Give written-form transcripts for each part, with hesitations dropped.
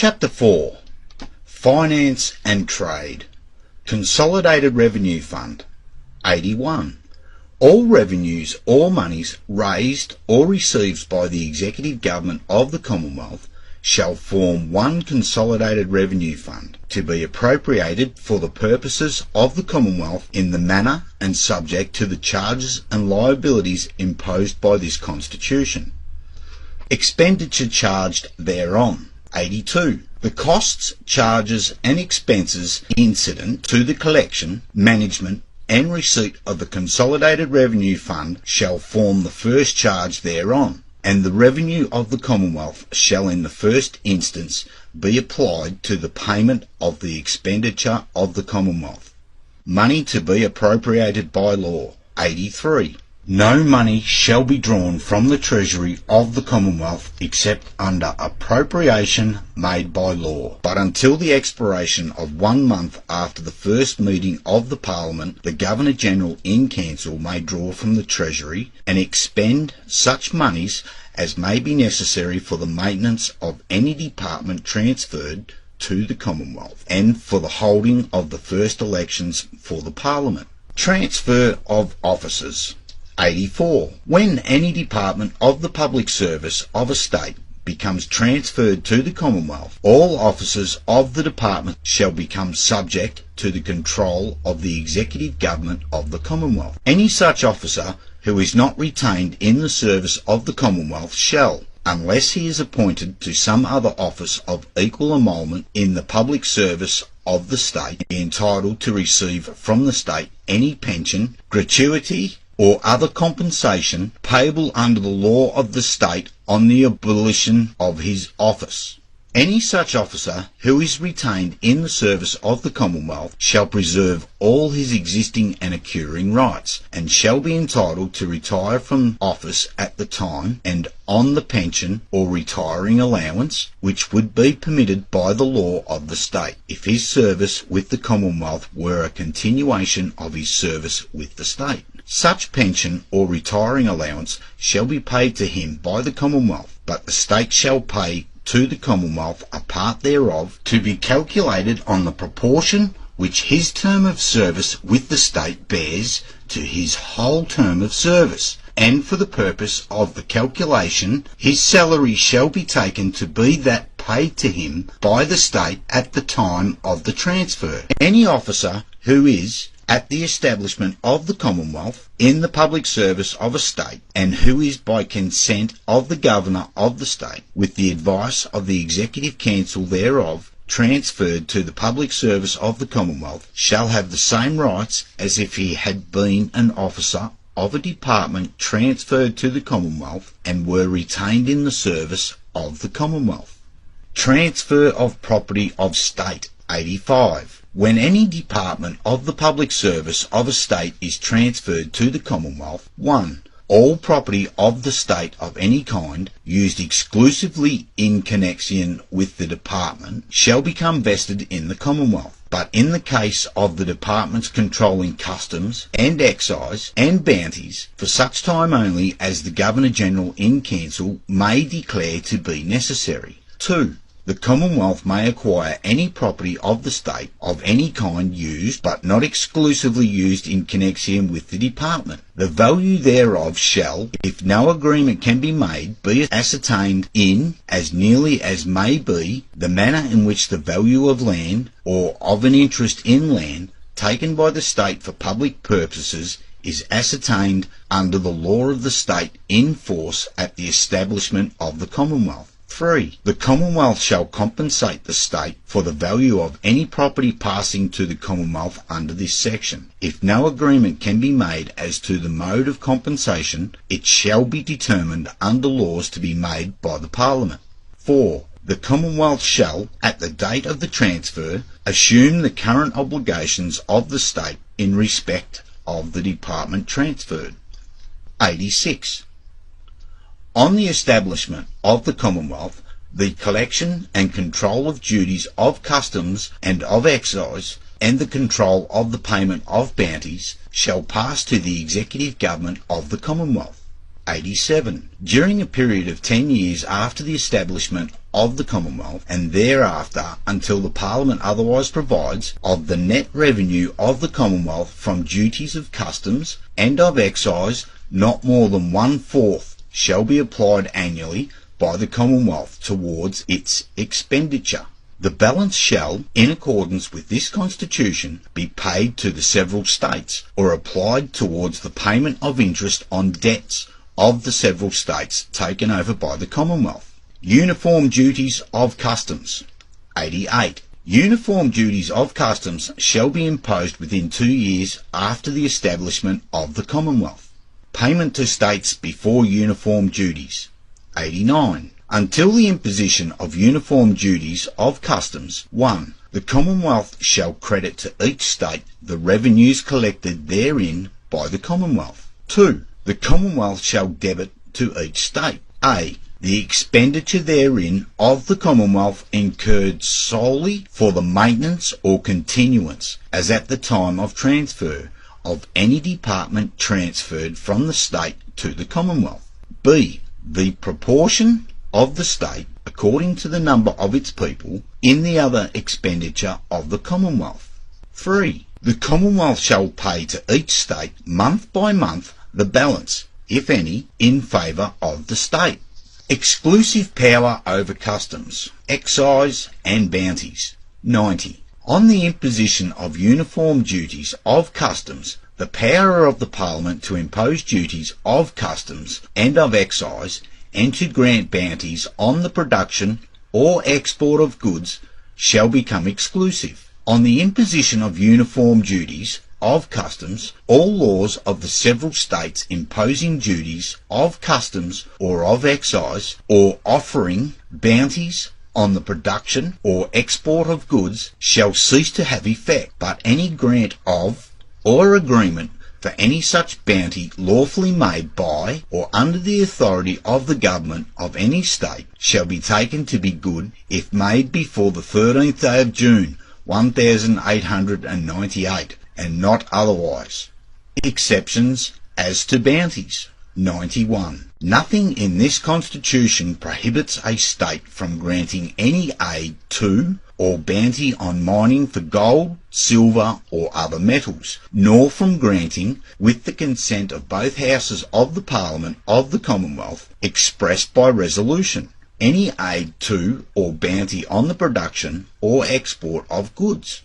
Chapter 4. Finance and Trade. Consolidated Revenue Fund. 81. All revenues or monies raised or received by the Executive Government of the Commonwealth shall form one consolidated revenue fund to be appropriated for the purposes of the Commonwealth in the manner and subject to the charges and liabilities imposed by this Constitution. Expenditure charged thereon. 82. The costs, charges and expenses incident to the collection, management and receipt of the Consolidated Revenue Fund shall form the first charge thereon, and the revenue of the Commonwealth shall in the first instance be applied to the payment of the expenditure of the Commonwealth. Money to be appropriated by law. 83. No money shall be drawn from the Treasury of the Commonwealth except under appropriation made by law, but until the expiration of 1 month after the first meeting of the Parliament, the Governor-General in Council may draw from the Treasury and expend such monies as may be necessary for the maintenance of any department transferred to the Commonwealth and for the holding of the first elections for the Parliament. Transfer of officers. 84. When any department of the public service of a state becomes transferred to the Commonwealth, all officers of the department shall become subject to the control of the Executive Government of the Commonwealth. Any such officer who is not retained in the service of the Commonwealth shall, unless he is appointed to some other office of equal emolument in the public service of the state, be entitled to receive from the state any pension, gratuity, or other compensation payable under the law of the state on the abolition of his office. Any such officer who is retained in the service of the Commonwealth shall preserve all his existing and accruing rights, and shall be entitled to retire from office at the time and on the pension or retiring allowance which would be permitted by the law of the state, if his service with the Commonwealth were a continuation of his service with the state. Such pension or retiring allowance shall be paid to him by the Commonwealth, but the state shall pay to the Commonwealth a part thereof, to be calculated on the proportion which his term of service with the state bears to his whole term of service, and for the purpose of the calculation his salary shall be taken to be that paid to him by the state at the time of the transfer. Any officer who is at the establishment of the Commonwealth in the public service of a state, and who is by consent of the Governor of the state, with the advice of the Executive Council thereof, transferred to the public service of the Commonwealth, shall have the same rights as if he had been an officer of a department transferred to the Commonwealth and were retained in the service of the Commonwealth. Transfer of property of state. 85. When any department of the public service of a state is transferred to the Commonwealth, 1. All property of the state of any kind, used exclusively in connection with the department, shall become vested in the Commonwealth. But in the case of the departments controlling customs and excise and bounties, for such time only as the Governor-General in Council may declare to be necessary. 2. The Commonwealth may acquire any property of the state of any kind used, but not exclusively used in connection with the department. The value thereof shall, if no agreement can be made, be ascertained in, as nearly as may be, the manner in which the value of land, or of an interest in land, taken by the state for public purposes, is ascertained under the law of the state in force at the establishment of the Commonwealth. 3. The Commonwealth shall compensate the state for the value of any property passing to the Commonwealth under this section. If no agreement can be made as to the mode of compensation, it shall be determined under laws to be made by the Parliament. 4. The Commonwealth shall, at the date of the transfer, assume the current obligations of the state in respect of the department transferred. 86. On the establishment of the Commonwealth, the collection and control of duties of customs and of excise, and the control of the payment of bounties, shall pass to the Executive Government of the Commonwealth. 87. During a period of 10 years after the establishment of the Commonwealth, and thereafter until the Parliament otherwise provides, of the net revenue of the Commonwealth from duties of customs and of excise, not more than 1/4 shall be applied annually by the Commonwealth towards its expenditure. The balance shall, in accordance with this Constitution, be paid to the several states, or applied towards the payment of interest on debts of the several states taken over by the Commonwealth. Uniform duties of customs. 88. Uniform duties of customs shall be imposed within 2 years after the establishment of the Commonwealth. Payment to states before uniform duties. 89. Until the imposition of uniform duties of customs, 1. The Commonwealth shall credit to each state the revenues collected therein by the Commonwealth. 2. The Commonwealth shall debit to each state a. The expenditure therein of the Commonwealth incurred solely for the maintenance or continuance, as at the time of transfer, of any department transferred from the state to the Commonwealth. B. The proportion of the state, according to the number of its people, in the other expenditure of the Commonwealth. 3. The Commonwealth shall pay to each state, month by month, the balance, if any, in favour of the state. Exclusive power over customs, excise and bounties. 90. On the imposition of uniform duties of customs, the power of the Parliament to impose duties of customs and of excise, and to grant bounties on the production or export of goods, shall become exclusive. On the imposition of uniform duties of customs, all laws of the several states imposing duties of customs or of excise, or offering bounties on the production or export of goods, shall cease to have effect, but any grant of or agreement for any such bounty lawfully made by or under the authority of the government of any state shall be taken to be good if made before the 13th day of June 1898, and not otherwise. Exceptions as to bounties. 91. Nothing in this Constitution prohibits a state from granting any aid to or bounty on mining for gold, silver, or other metals, nor from granting, with the consent of both houses of the Parliament of the Commonwealth, expressed by resolution, any aid to or bounty on the production or export of goods.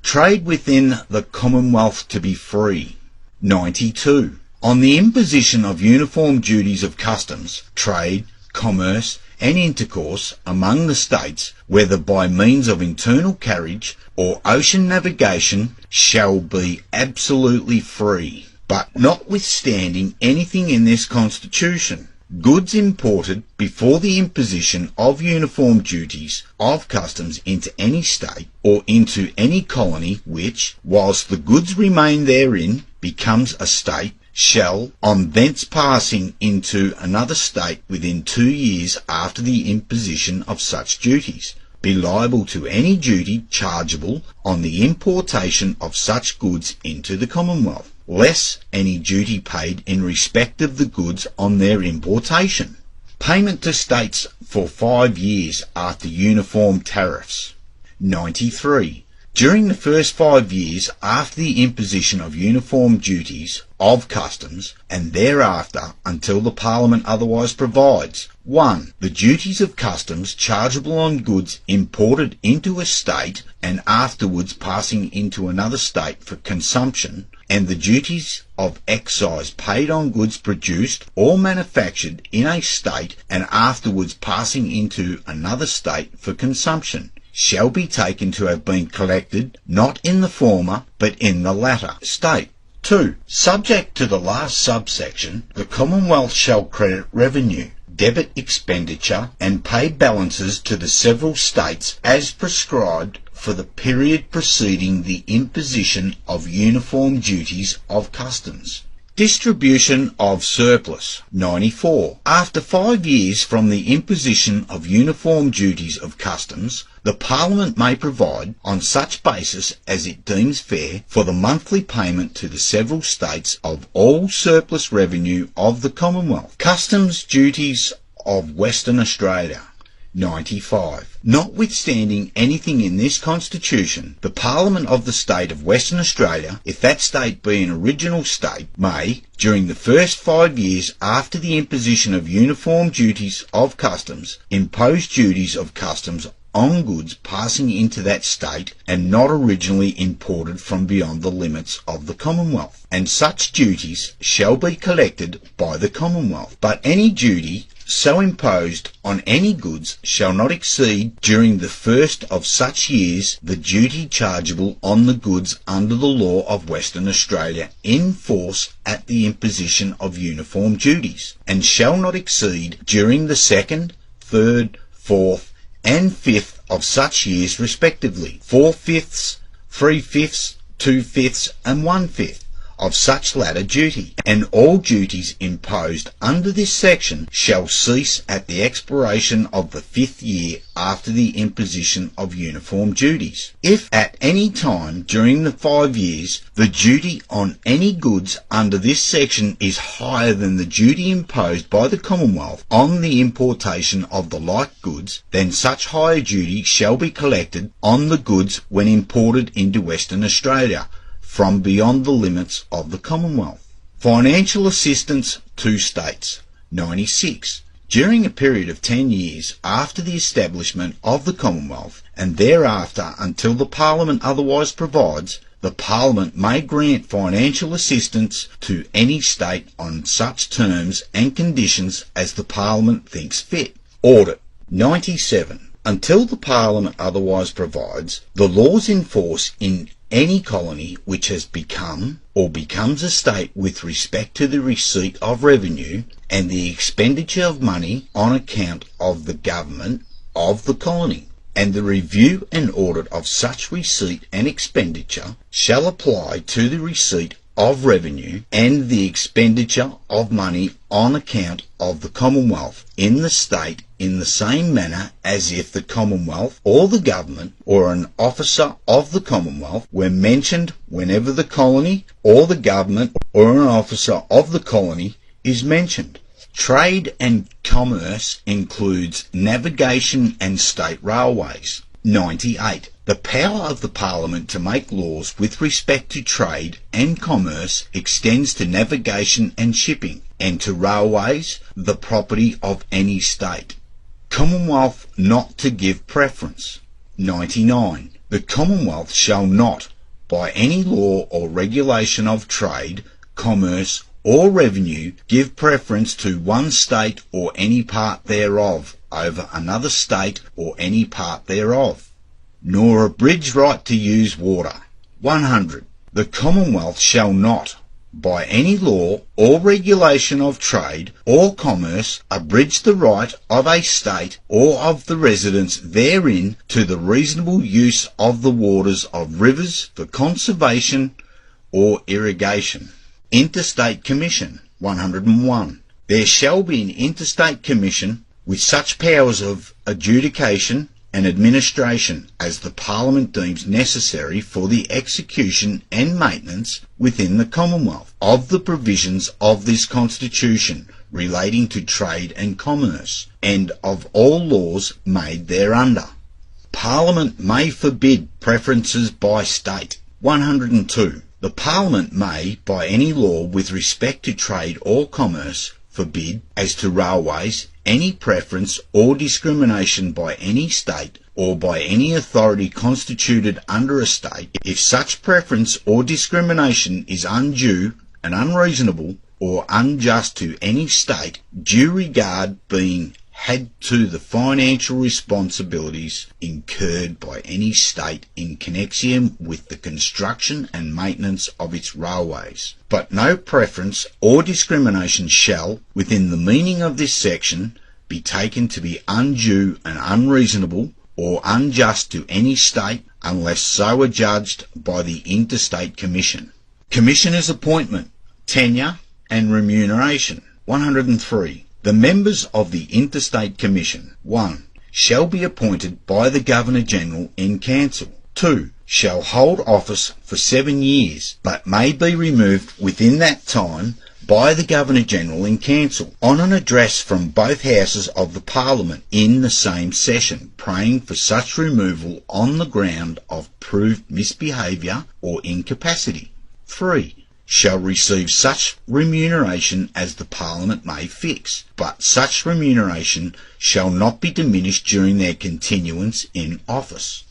Trade within the Commonwealth to be free. 92. On the imposition of uniform duties of customs, trade, commerce, and intercourse among the states, whether by means of internal carriage or ocean navigation, shall be absolutely free. But notwithstanding anything in this Constitution, goods imported before the imposition of uniform duties of customs into any state or into any colony which, whilst the goods remain therein, becomes a state, shall, on thence passing into another state within 2 years after the imposition of such duties, be liable to any duty chargeable on the importation of such goods into the Commonwealth, less any duty paid in respect of the goods on their importation. Payment to states for 5 years after uniform tariffs. 93. During the first 5 years after the imposition of uniform duties of customs, and thereafter until the Parliament otherwise provides, 1. The duties of customs chargeable on goods imported into a state and afterwards passing into another state for consumption, and the duties of excise paid on goods produced or manufactured in a state and afterwards passing into another state for consumption, shall be taken to have been collected not in the former but in the latter state. 2. Subject to the last subsection, the Commonwealth shall credit revenue, debit expenditure, and pay balances to the several states as prescribed for the period preceding the imposition of uniform duties of customs. Distribution of surplus. 94. After 5 years from the imposition of uniform duties of customs, the Parliament may provide, on such basis as it deems fair, for the monthly payment to the several states of all surplus revenue of the Commonwealth. Customs duties of Western Australia. 95. Notwithstanding anything in this Constitution, the Parliament of the State of Western Australia, if that state be an original state, may, during the first 5 years after the imposition of uniform duties of customs, impose duties of customs on goods passing into that state and not originally imported from beyond the limits of the Commonwealth. And such duties shall be collected by the Commonwealth. But any duty so imposed on any goods shall not exceed during the first of such years the duty chargeable on the goods under the law of Western Australia in force at the imposition of uniform duties, and shall not exceed during the second, third, fourth, and fifth of such years respectively, 4/5, 3/5, 2/5, and 1/5 of such latter duty, and all duties imposed under this section shall cease at the expiration of the 5th year after the imposition of uniform duties. If at any time during the 5 years the duty on any goods under this section is higher than the duty imposed by the Commonwealth on the importation of the like goods, then such higher duty shall be collected on the goods when imported into Western Australia from beyond the limits of the Commonwealth. Financial assistance to states. 96. During a period of 10 years after the establishment of the Commonwealth, and thereafter until the Parliament otherwise provides, the Parliament may grant financial assistance to any state on such terms and conditions as the Parliament thinks fit. Audit. 97. Until the Parliament otherwise provides, the laws in force in any colony which has become or becomes a state with respect to the receipt of revenue and the expenditure of money on account of the government of the colony, and the review and audit of such receipt and expenditure shall apply to the receipt of revenue and the expenditure of money on account of the Commonwealth in the state in the same manner as if the Commonwealth or the government or an officer of the Commonwealth were mentioned whenever the colony or the government or an officer of the colony is mentioned. Trade and commerce includes navigation and state railways. 98. The power of the Parliament to make laws with respect to trade and commerce extends to navigation and shipping, and to railways, the property of any state. Commonwealth not to give preference. 99. The Commonwealth shall not, by any law or regulation of trade, commerce, or revenue, give preference to one state or any part thereof over another state or any part thereof, nor abridge right to use water. 100. The Commonwealth shall not, by any law or regulation of trade or commerce, abridge the right of a state or of the residents therein to the reasonable use of the waters of rivers for conservation or irrigation. Interstate Commission. 101. There shall be an interstate commission with such powers of adjudication and administration as the Parliament deems necessary for the execution and maintenance within the Commonwealth of the provisions of this Constitution relating to trade and commerce, and of all laws made thereunder. Parliament may forbid preferences by state. 102. The Parliament may, by any law with respect to trade or commerce, forbid, as to railways, any preference or discrimination by any state or by any authority constituted under a state, if such preference or discrimination is undue and unreasonable or unjust to any state, due regard being had to the financial responsibilities incurred by any state in connection with the construction and maintenance of its railways. But no preference or discrimination shall, within the meaning of this section, be taken to be undue and unreasonable or unjust to any state unless so adjudged by the Interstate Commission. Commissioner's appointment. Tenure and remuneration. 103. The members of the Interstate Commission, 1. Shall be appointed by the Governor-General in Council. 2. Shall hold office for 7 years, but may be removed within that time by the Governor-General in Council, on an address from both houses of the Parliament in the same session, praying for such removal on the ground of proved misbehaviour or incapacity. 3. Shall receive such remuneration as the Parliament may fix, but such remuneration shall not be diminished during their continuance in office.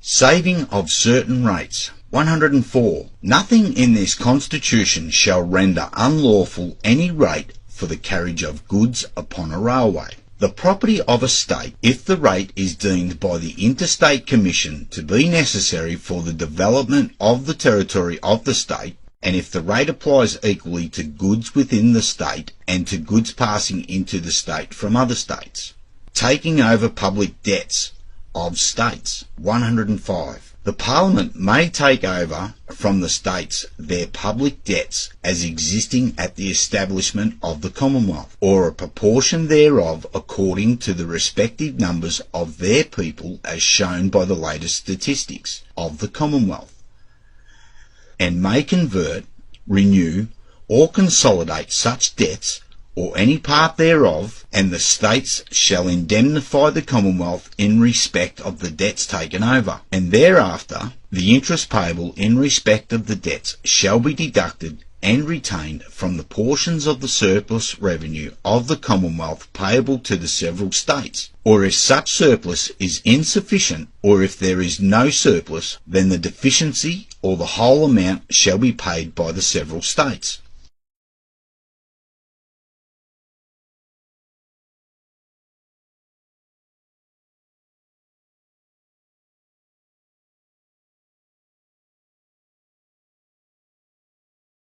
Saving of certain rates. 104. Nothing in this Constitution shall render unlawful any rate for the carriage of goods upon a railway. The property of a state, if the rate is deemed by the Interstate Commission to be necessary for the development of the territory of the state, and if the rate applies equally to goods within the state and to goods passing into the state from other states. Taking over public debts of states. 105. The Parliament may take over from the states their public debts as existing at the establishment of the Commonwealth, or a proportion thereof according to the respective numbers of their people as shown by the latest statistics of the Commonwealth, and may convert, renew, or consolidate such debts, or any part thereof, and the states shall indemnify the Commonwealth in respect of the debts taken over, and thereafter the interest payable in respect of the debts shall be deducted and retained from the portions of the surplus revenue of the Commonwealth payable to the several states, or if such surplus is insufficient, or if there is no surplus, then the deficiency or the whole amount shall be paid by the several states.